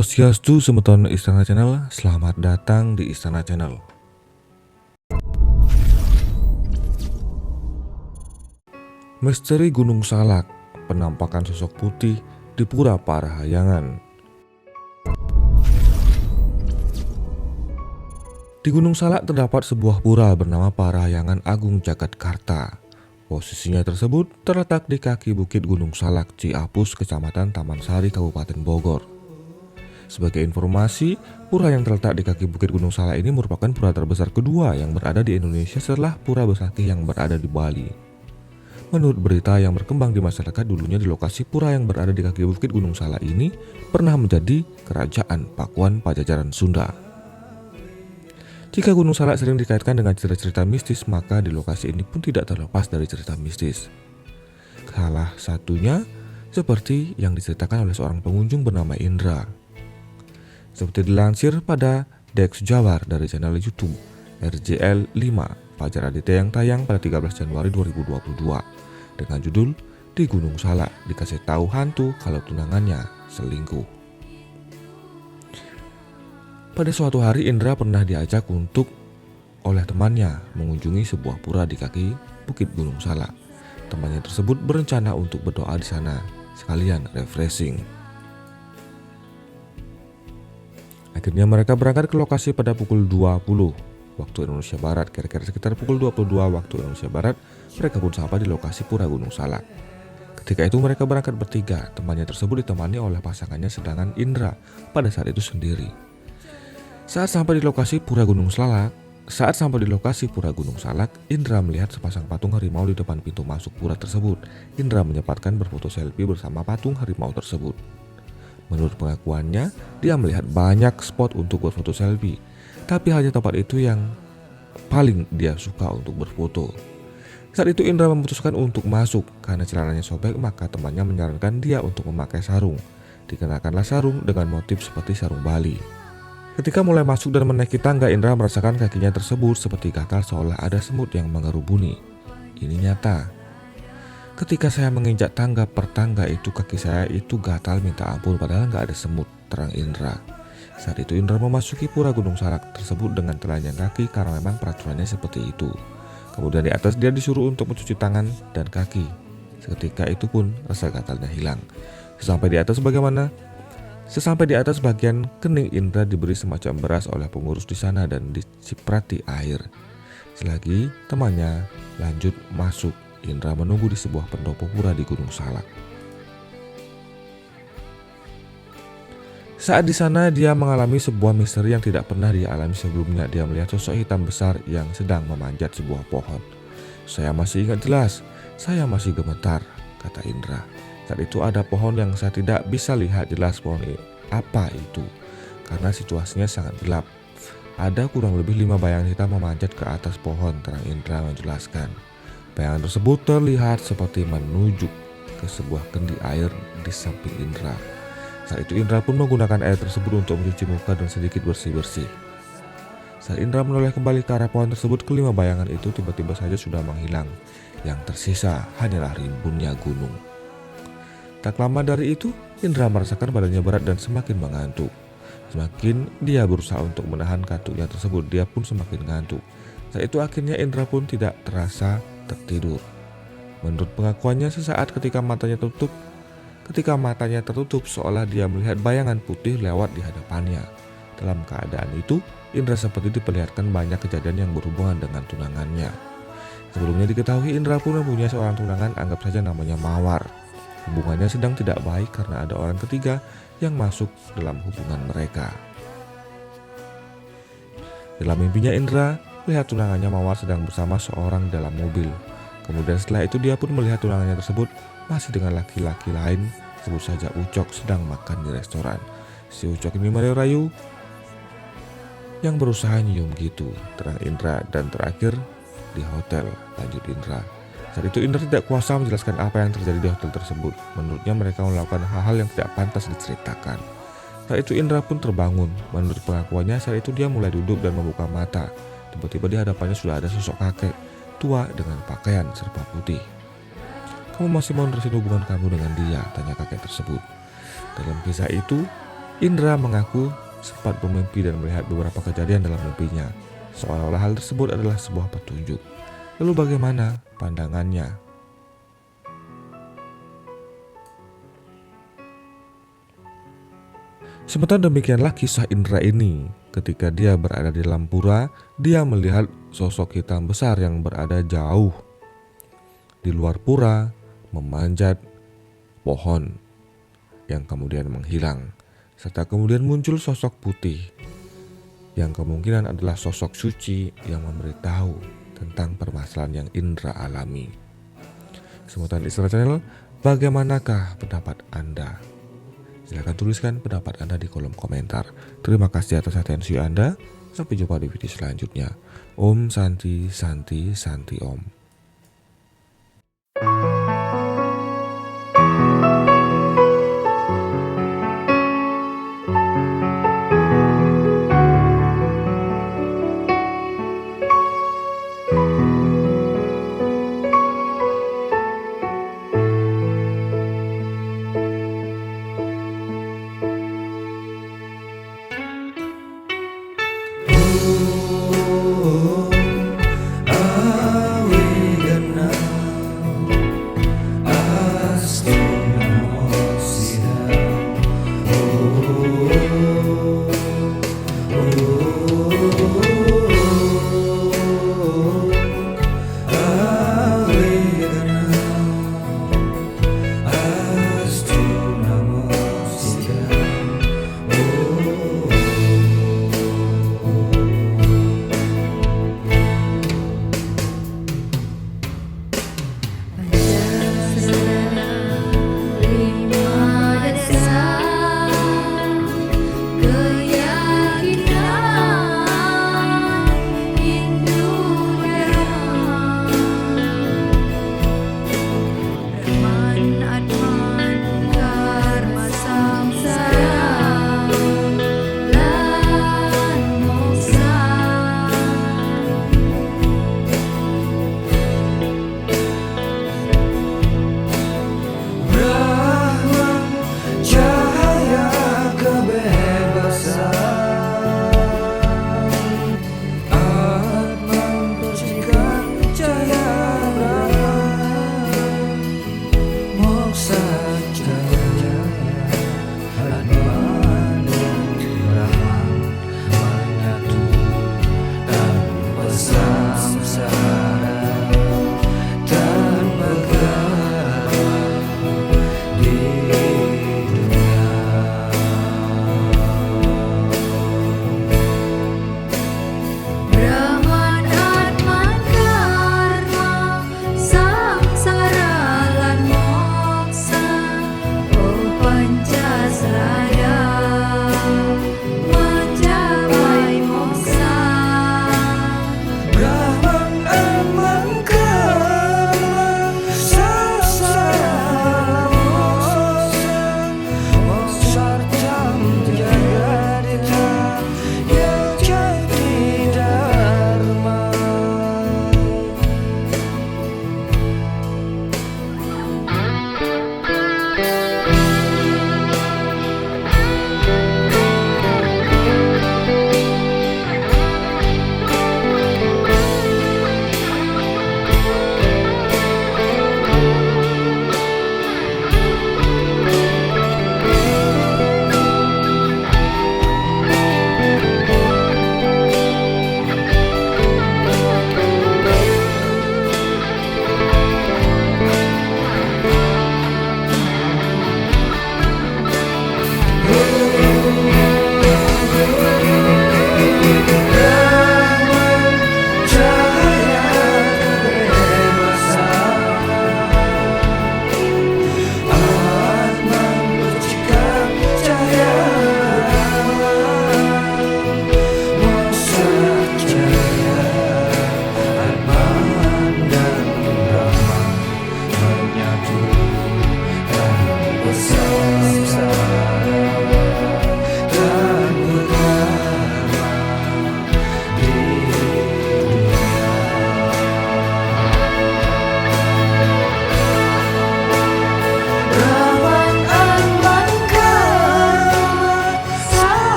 Swastiastu Semeton Istana Channel, selamat datang di Istana Channel. Misteri Gunung Salak, penampakan sosok putih di Pura Parahyangan. Di Gunung Salak terdapat sebuah pura bernama Parahyangan Agung Jagatkarta. Posisinya tersebut terletak di kaki bukit Gunung Salak, Ciapus, Kecamatan Taman Sari, Kabupaten Bogor. Sebagai informasi, pura yang terletak di kaki bukit Gunung Salak ini merupakan pura terbesar kedua yang berada di Indonesia setelah Pura Besakih yang berada di Bali. Menurut berita yang berkembang di masyarakat, dulunya di lokasi pura yang berada di kaki bukit Gunung Salak ini pernah menjadi kerajaan Pakuan Pajajaran Sunda. Jika Gunung Salak sering dikaitkan dengan cerita-cerita mistis, maka di lokasi ini pun tidak terlepas dari cerita mistis. Salah satunya seperti yang diceritakan oleh seorang pengunjung bernama Indra. Seperti dilansir pada Dex Jawar dari channel YouTube RJL 5 Fajar Aditya yang tayang pada 13 Januari 2022 dengan judul "Di Gunung Salak dikasih tahu hantu kalau tunangannya selingkuh". Pada suatu hari Indra pernah diajak oleh temannya mengunjungi sebuah pura di kaki bukit Gunung Salak. Temannya tersebut berencana untuk berdoa di sana sekalian refreshing. Akhirnya mereka berangkat ke lokasi pada pukul 20 waktu Indonesia Barat. Kira-kira sekitar pukul 22 waktu Indonesia Barat, mereka pun sampai di lokasi Pura Gunung Salak. Ketika itu mereka berangkat bertiga. Temannya tersebut ditemani oleh pasangannya, sedangkan Indra pada saat itu sendiri. Saat sampai di lokasi Pura Gunung Salak, Indra melihat sepasang patung harimau di depan pintu masuk pura tersebut. Indra menyempatkan berfoto selfie bersama patung harimau tersebut. Menurut pengakuannya, dia melihat banyak spot untuk berfoto selfie, tapi hanya tempat itu yang paling dia suka untuk berfoto. Saat itu Indra memutuskan untuk masuk. Karena celananya sobek, maka temannya menyarankan dia untuk memakai sarung. Dikenakanlah sarung dengan motif seperti sarung Bali. Ketika mulai masuk dan menaiki tangga, Indra merasakan kakinya tersebut seperti gatal, seolah ada semut yang mengerubuni. Ini nyata. Ketika saya menginjak tangga per tangga itu, kaki saya itu gatal minta ampun, padahal nggak ada semut, terang Indra. Saat itu Indra memasuki Pura Gunung Salak tersebut dengan telanjang kaki karena memang peraturannya seperti itu. Kemudian di atas dia disuruh untuk mencuci tangan dan kaki. Seketika itu pun rasa gatalnya hilang. Sesampai di atas bagian kening Indra diberi semacam beras oleh pengurus di sana dan diciprati air. Selagi temannya lanjut masuk, Indra menunggu di sebuah pendopo pura di Gunung Salak. Saat di sana dia mengalami sebuah misteri yang tidak pernah dia alami sebelumnya. Dia melihat sosok hitam besar yang sedang memanjat sebuah pohon. "Saya masih ingat jelas, saya masih gemetar," kata Indra. Saat itu ada pohon yang saya tidak bisa lihat jelas pohon apa itu karena situasinya sangat gelap. Ada kurang lebih 5 bayangan hitam memanjat ke atas pohon, terang Indra menjelaskan. Bayangan tersebut terlihat seperti menuju ke sebuah kendi air di samping Indra. Saat itu Indra pun menggunakan air tersebut untuk mencuci muka dan sedikit bersih-bersih. Saat Indra menoleh kembali ke arah pohon tersebut, kelima bayangan itu tiba-tiba saja sudah menghilang. Yang tersisa hanyalah rimbunnya gunung. Tak lama dari itu, Indra merasakan badannya berat dan semakin mengantuk. Semakin dia berusaha untuk menahan kantuknya tersebut, dia pun semakin ngantuk. Saat itu akhirnya Indra pun tidak terasa tertidur. Menurut pengakuannya, sesaat ketika matanya tertutup seolah dia melihat bayangan putih lewat di hadapannya. Dalam keadaan itu, Indra seperti diperlihatkan banyak kejadian yang berhubungan dengan tunangannya. Sebelumnya diketahui Indra pun mempunyai seorang tunangan, anggap saja namanya Mawar. Hubungannya sedang tidak baik karena ada orang ketiga yang masuk dalam hubungan mereka. Dalam mimpinya Indra melihat tunangannya Mawar sedang bersama seorang dalam mobil. Kemudian setelah itu dia pun melihat tunangannya tersebut masih dengan laki-laki lain, sebut saja Ucok, sedang makan di restoran. Si Ucok ini merayu-rayu yang berusaha nyium gitu, terang Indra. Dan terakhir di hotel, lanjut Indra. Saat itu Indra tidak kuasa menjelaskan apa yang terjadi di hotel tersebut. Menurutnya mereka melakukan hal-hal yang tidak pantas diceritakan. Saat itu Indra pun terbangun. Menurut pengakuannya saat itu dia mulai duduk dan membuka mata. Tiba-tiba di hadapannya sudah ada sosok kakek tua dengan pakaian serba putih. "Kamu masih mau nerusin hubungan kamu dengan dia?" tanya kakek tersebut. Dalam kisah itu, Indra mengaku sempat bermimpi dan melihat beberapa kejadian dalam mimpinya, seolah-olah hal tersebut adalah sebuah petunjuk. Lalu bagaimana pandangannya? Sementara demikianlah kisah Indra ini. Ketika dia berada di dalam pura, dia melihat sosok hitam besar yang berada jauh di luar pura, memanjat pohon yang kemudian menghilang, serta kemudian muncul sosok putih yang kemungkinan adalah sosok suci yang memberitahu tentang permasalahan yang Indra alami. Semutan Isra Channel, bagaimanakah pendapat Anda? Silahkan tuliskan pendapat Anda di kolom komentar. Terima kasih atas atensi Anda. Sampai jumpa di video selanjutnya. Om Santi Santi Santi Om.